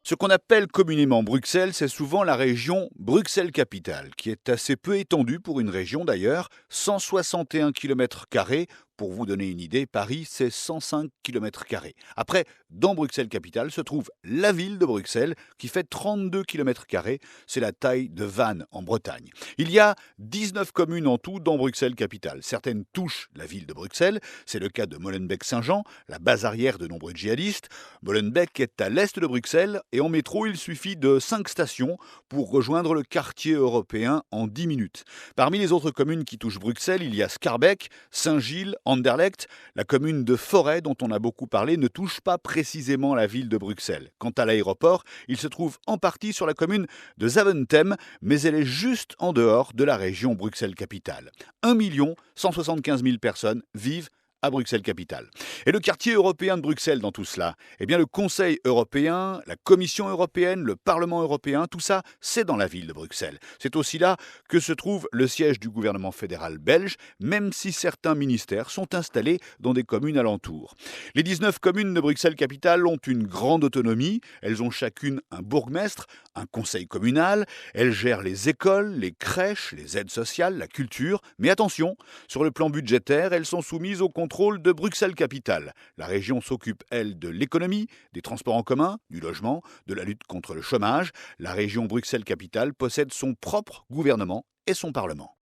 Ce qu'on appelle communément Bruxelles, c'est souvent la région Bruxelles-Capitale, qui est assez peu étendue pour une région d'ailleurs, 161 km². Pour vous donner une idée, Paris, c'est 105 km². Après, dans Bruxelles-Capitale se trouve la ville de Bruxelles, qui fait 32 km². C'est la taille de Vannes en Bretagne. Il y a 19 communes en tout dans Bruxelles-Capitale. Certaines touchent la ville de Bruxelles. C'est le cas de Molenbeek-Saint-Jean, la base arrière de nombreux djihadistes. Molenbeek est à l'est de Bruxelles et en métro, il suffit de 5 stations pour rejoindre le quartier européen en 10 minutes. Parmi les autres communes qui touchent Bruxelles, il y a Schaerbeek, Saint-Gilles, Anderlecht. La commune de Forêt, dont on a beaucoup parlé, ne touche pas précisément la ville de Bruxelles. Quant à l'aéroport, il se trouve en partie sur la commune de Zaventem, mais elle est juste en dehors de la région Bruxelles-Capitale. 1 175 000 personnes vivent à Bruxelles-Capitale. Et le quartier européen de Bruxelles dans tout cela, eh bien le Conseil européen, la Commission européenne, le Parlement européen, tout ça, c'est dans la ville de Bruxelles. C'est aussi là que se trouve le siège du gouvernement fédéral belge, même si certains ministères sont installés dans des communes alentours. Les 19 communes de Bruxelles-Capitale ont une grande autonomie, elles ont chacune un bourgmestre, un conseil communal, elles gèrent les écoles, les crèches, les aides sociales, la culture, mais attention, sur le plan budgétaire, elles sont soumises au contrôle de Bruxelles-Capitale. La région s'occupe, elle, de l'économie, des transports en commun, du logement, de la lutte contre le chômage. La région Bruxelles-Capitale possède son propre gouvernement et son parlement.